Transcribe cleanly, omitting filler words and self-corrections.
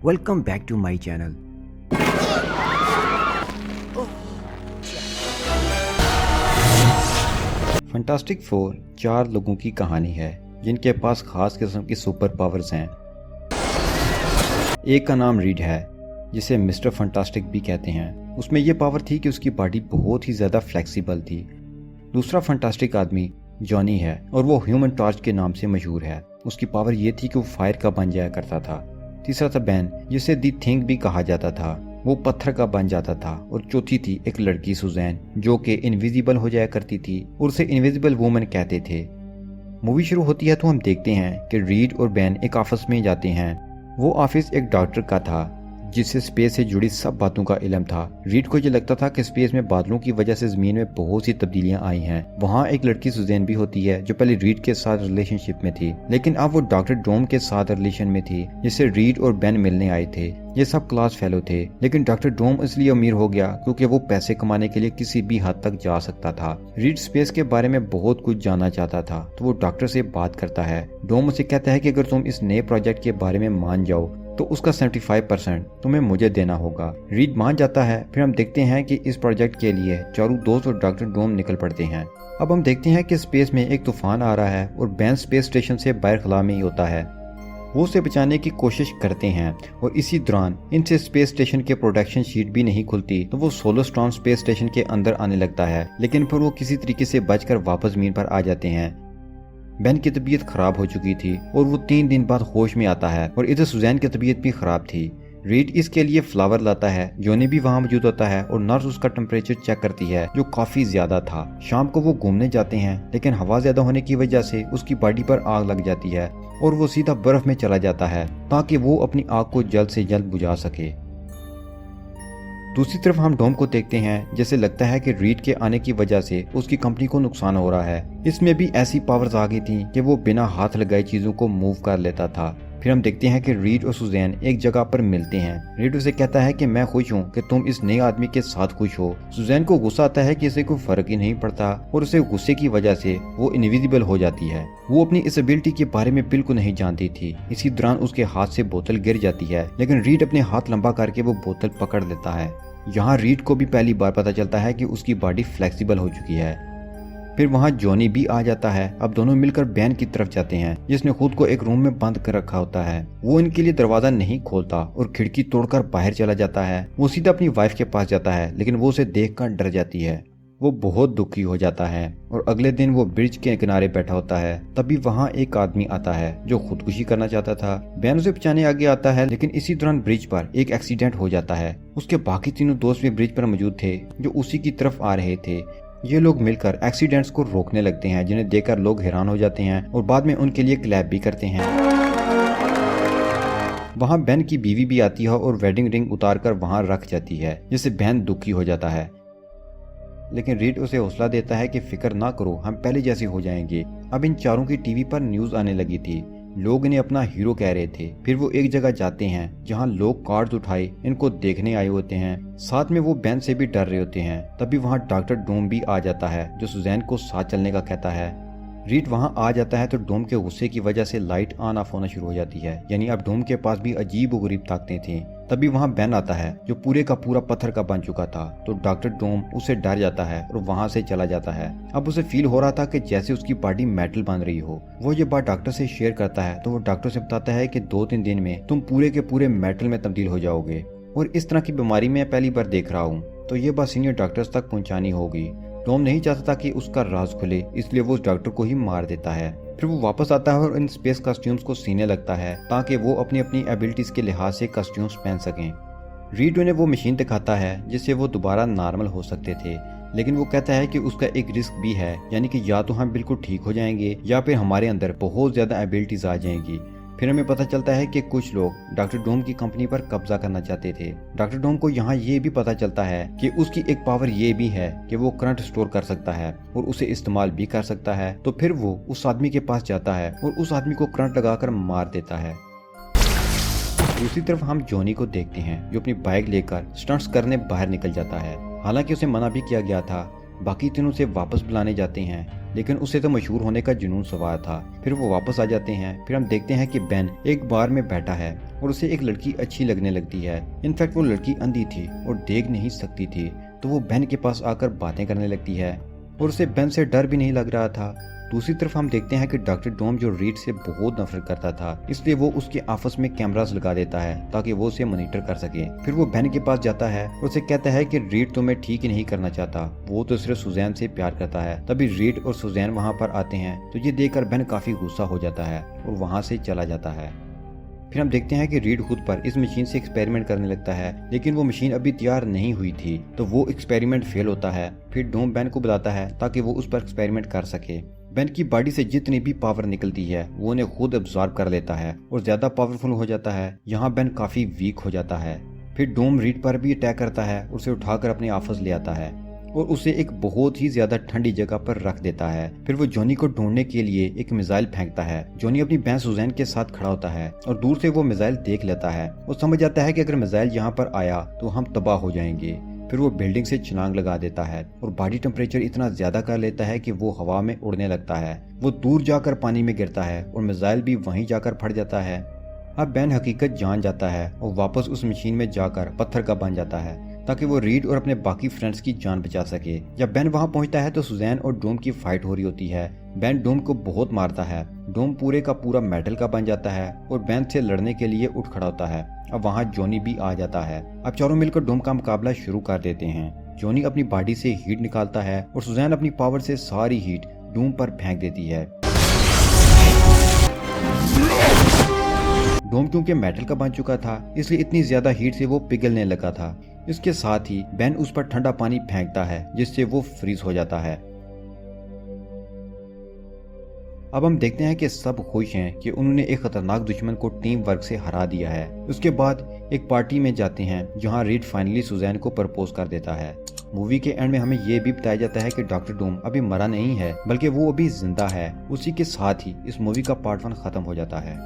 Welcome back to my channel. Fantastic four 4 लोगों की कहानी है जिनके पास खास किस्म की सुपर पावर्स हैं। एक का नाम रीड है जिसे मिस्टर फंटास्टिक भी कहते हैं। उसमें यह पावर थी कि उसकी बॉडी बहुत ही ज़्यादा फ्लेक्सिबल थी। दूसरा फंटास्टिक आदमी जॉनी है और वो ह्यूमन टॉर्च के नाम से मशहूर है। उसकी पावर ये थी कि वो फायर का बन जाया करता था। तीसरा था बैन जिसे दी थिंक भी कहा जाता था, वो पत्थर का बन जाता था। और चौथी थी एक लड़की सुजैन जो कि इनविजिबल हो जाया करती थी और उसे इनविजिबल वुमन कहते थे। मूवी शुरू होती है तो हम देखते हैं कि रीड और बैन एक ऑफिस में जाते हैं। वो ऑफिस एक डॉक्टर का था जिससे स्पेस से जुड़ी सब बातों का इल्म था। रीड को ये लगता था कि स्पेस में बादलों की वजह से जमीन में बहुत सी तब्दीलियां आई हैं। वहाँ एक लड़की सुजैन भी होती है जो पहले रीड के साथ रिलेशनशिप में थी, लेकिन अब वो डॉक्टर डोम के साथ रिलेशन में थी जिससे रीड और बैन मिलने आए थे। ये सब क्लास फेलो थे, लेकिन डॉक्टर डोम इसलिए अमीर हो गया क्योंकि वो पैसे कमाने के लिए किसी भी हद तक जा सकता था। रीड स्पेस के बारे में बहुत कुछ जानना चाहता था तो वो डॉक्टर से बात करता है। डोम उसे कहता है कि अगर तुम इस नए प्रोजेक्ट के बारे में मान जाओ तो उसका 75% तुम्हें मुझे देना होगा। रीड मान जाता है। फिर हम देखते हैं कि इस प्रोजेक्ट के लिए चारों दोस्त और डॉक्टर डोम निकल पड़ते हैं। अब हम देखते हैं कि स्पेस में एक तूफान आ रहा है और बैन स्पेस स्टेशन से बाहर खला में ही होता है। वो उसे बचाने की कोशिश करते हैं और इसी दौरान इनसे स्पेस स्टेशन के प्रोटेक्शन शीट भी नहीं खुलती तो वो सोलर स्टॉर्म स्पेस स्टेशन के अंदर आने लगता है, लेकिन फिर वो किसी तरीके से बचकर वापस जमीन पर आ जाते हैं। बैन की तबीयत खराब हो चुकी थी और वो 3 दिन बाद होश में आता है और इधर सुजैन की तबीयत भी खराब थी। रीड इसके लिए फ्लावर लाता है। जॉनी भी वहाँ मौजूद होता है और नर्स उसका टेम्परेचर चेक करती है जो काफी ज्यादा था। शाम को वो घूमने जाते हैं, लेकिन हवा ज्यादा होने की वजह से उसकी बॉडी पर आग लग जाती है और वो सीधा बर्फ में चला जाता है ताकि वो अपनी आग को जल्द से जल्द बुझा सके। दूसरी तरफ हम डोम को देखते हैं। जैसे लगता है कि रीड के आने की वजह से उसकी कंपनी को नुकसान हो रहा है। इसमें भी ऐसी पावर्स आ गई थी कि वो बिना हाथ लगाए चीजों को मूव कर लेता था। फिर हम देखते हैं कि रीड और सुजैन एक जगह पर मिलते हैं। रीड उसे कहता है कि मैं खुश हूँ कि तुम इस नए आदमी के साथ खुश हो। सुजैन को गुस्सा आता है कि इसे कोई फर्क ही नहीं पड़ता और उसे गुस्से की वजह से वो इनविजिबल हो जाती है। वो अपनी इस एबिलिटी के बारे में बिल्कुल नहीं जानती थी। इसी दौरान उसके हाथ से बोतल गिर जाती है, लेकिन रीड अपने हाथ लंबा करके वो बोतल पकड़ लेता है। यहाँ रीड को भी पहली बार पता चलता है कि उसकी बॉडी फ्लेक्सिबल हो चुकी है। फिर वहाँ जॉनी भी आ जाता है। अब दोनों मिलकर बैन की तरफ जाते हैं जिसने खुद को एक रूम में बंद कर रखा होता है। वो इनके लिए दरवाजा नहीं खोलता और खिड़की तोड़कर बाहर चला जाता है। वो सीधा अपनी वाइफ के पास जाता है, लेकिन वो उसे देखकर डर जाती है। वो बहुत दुखी हो जाता है और अगले दिन वो ब्रिज के किनारे बैठा होता है। तभी वहाँ एक आदमी आता है जो खुदकुशी करना चाहता था। बैन उसे बचाने आगे आता है, लेकिन इसी दौरान ब्रिज पर एक एक्सीडेंट हो जाता है। उसके बाकी तीनों दोस्त भी ब्रिज पर मौजूद थे जो उसी की तरफ आ रहे थे। ये लोग मिलकर एक्सीडेंट्स को रोकने लगते हैं, जिन्हें देखकर लोग हैरान हो जाते हैं और बाद में उनके लिए क्लैप भी करते हैं। वहाँ बैन की बीवी भी आती है और वेडिंग रिंग उतारकर वहाँ रख जाती है, जिससे बैन दुखी हो जाता है। लेकिन रीड उसे हौसला देता है कि फिक्र ना करो, हम पहले जैसे हो जाएंगे। अब इन चारों की टीवी पर न्यूज आने लगी थी। लोग इन्हें अपना हीरो कह रहे थे। फिर वो एक जगह जाते हैं जहां लोग कार्ड्स उठाए इनको देखने आए होते हैं। साथ में वो बैन से भी डर रहे होते हैं। तभी वहां डॉक्टर डोम भी आ जाता है जो सुजैन को साथ चलने का कहता है। रीड वहां आ जाता है तो डोम के गुस्से की वजह से लाइट ऑन ऑफ होना शुरू हो जाती है, यानी अब डोम के पास भी अजीब व गरीब ताकतें थी। तभी वहां बैन आता है जो पूरे का पूरा पत्थर का बन चुका था, तो डॉक्टर डोम उसे डर जाता है और वहां से चला जाता है। अब उसे फील हो रहा था कि जैसे उसकी बॉडी मेटल बन रही हो। वो ये बात डॉक्टर से शेयर करता है तो वो डॉक्टर से बताता है कि 2-3 दिन में तुम पूरे के पूरे मेटल में तब्दील हो जाओगे और इस तरह की बीमारी मैं पहली बार देख रहा हूँ। तो ये बात सीनियर डॉक्टर्स तक पहुँचानी होगी। टॉम नहीं चाहता था कि उसका राज खुले, इसलिए वो उस डॉक्टर को ही मार देता है। फिर वो वापस आता है और इन स्पेस कॉस्ट्यूम्स को सीने लगता है ताकि वो अपनी अपनी एबिलिटीज के लिहाज से कॉस्ट्यूम्स पहन सकें। रीड उन्हें वो मशीन दिखाता है जिससे वो दोबारा नॉर्मल हो सकते थे, लेकिन वो कहता है कि उसका एक रिस्क भी है, यानी कि या तो हम बिल्कुल ठीक हो जाएंगे या फिर हमारे अंदर बहुत ज्यादा एबिलिटीज आ जाएंगी। फिर हमें पता चलता है कि कुछ लोग डॉक्टर डोम की कंपनी पर कब्जा करना चाहते थे। डॉक्टर डोम को यहाँ ये भी पता चलता है कि उसकी एक पावर ये भी है कि वो करंट स्टोर कर सकता है और उसे इस्तेमाल भी कर सकता है। तो फिर वो उस आदमी के पास जाता है और उस आदमी को करंट लगाकर मार देता है। दूसरी तरफ हम जॉनी को देखते हैं जो अपनी बाइक लेकर स्टंट्स करने बाहर निकल जाता है। हालांकि उसे मना भी किया गया था। बाकी तीनों से वापस बुलाने जाते हैं, लेकिन उसे तो मशहूर होने का जुनून सवार था। फिर वो वापस आ जाते हैं। फिर हम देखते हैं कि बेन एक बार में बैठा है और उसे एक लड़की अच्छी लगने लगती है। इनफैक्ट वो लड़की अंधी थी और देख नहीं सकती थी, तो वो बेन के पास आकर बातें करने लगती है और उसे बेन से डर भी नहीं लग रहा था। दूसरी तरफ हम देखते हैं कि डॉक्टर डोम जो रीड से बहुत नफरत करता था, इसलिए वो उसके ऑफिस में कैमरास लगा देता है ताकि वो उसे मॉनिटर कर सके। फिर वो बेन के पास जाता है और उसे कहता है कि रीड तुम्हें ठीक ही नहीं करना चाहता, वो तो सिर्फ सुजैन से प्यार करता है। तभी रीड और सुजैन वहाँ पर आते हैं, तो ये देखकर बेन काफी गुस्सा हो जाता है और वहाँ से चला जाता है। फिर हम देखते हैं कि रीड खुद पर इस मशीन से एक्सपेरिमेंट करने लगता है, लेकिन वो मशीन अभी तैयार नहीं हुई थी, तो वो एक्सपेरिमेंट फेल होता है। फिर डोम बेन को बताता है ताकि वो उस पर एक्सपेरिमेंट कर सके। बेन की बॉडी से जितनी भी पावर निकलती है वो उन्हें खुद एब्जॉर्ब कर लेता है और ज्यादा पावरफुल हो जाता है। यहाँ बेन काफी वीक हो जाता है। फिर डोम रीड पर भी अटैक करता है, उसे उठाकर अपने ऑफिस ले आता है और उसे एक बहुत ही ज्यादा ठंडी जगह पर रख देता है। फिर वो जॉनी को ढूंढने के लिए एक मिसाइल फेंकता है। जॉनी अपनी बहन सुजैन के साथ खड़ा होता है और दूर से वो मिसाइल देख लेता है और समझ जाता है कि अगर मिसाइल यहाँ पर आया तो हम तबाह हो जाएंगे। फिर वो बिल्डिंग से छलांग लगा देता है और बॉडी टेम्परेचर इतना ज्यादा कर लेता है कि वो हवा में उड़ने लगता है। वो दूर जाकर पानी में गिरता है और मिसाइल भी वहीं जाकर फट जाता है। अब बेन हकीकत जान जाता है और वापस उस मशीन में जाकर पत्थर का बन जाता है ताकि वो रीड और अपने बाकी फ्रेंड्स की जान बचा सके। जब बेन वहां पहुंचता है तो सुजैन और डोम की फाइट हो रही होती है। बेन डोम को बहुत मारता है। डोम पूरे का पूरा मेटल का बन जाता है और बेन से लड़ने के लिए उठ खड़ा होता है। अब वहाँ जॉनी भी आ जाता है। अब चारों मिलकर डोम का मुकाबला शुरू कर देते हैं। जॉनी अपनी बॉडी से हीट निकालता है और सुजैन अपनी पावर से सारी हीट डोम पर फेंक देती है। डोम क्योंकि मेटल का बन चुका था, इसलिए इतनी ज्यादा हीट से वो पिघलने लगा था। इसके साथ ही बेन उस पर ठंडा पानी फेंकता है जिससे वो फ्रीज हो जाता है। अब हम देखते हैं कि सब खुश हैं कि उन्होंने एक खतरनाक दुश्मन को टीम वर्क से हरा दिया है। उसके बाद एक पार्टी में जाते हैं जहां रीड फाइनली सुजैन को प्रपोज कर देता है। मूवी के एंड में हमें ये भी बताया जाता है कि डॉक्टर डूम अभी मरा नहीं है, बल्कि वो अभी जिंदा है। उसी के साथ ही इस मूवी का पार्ट 1 खत्म हो जाता है।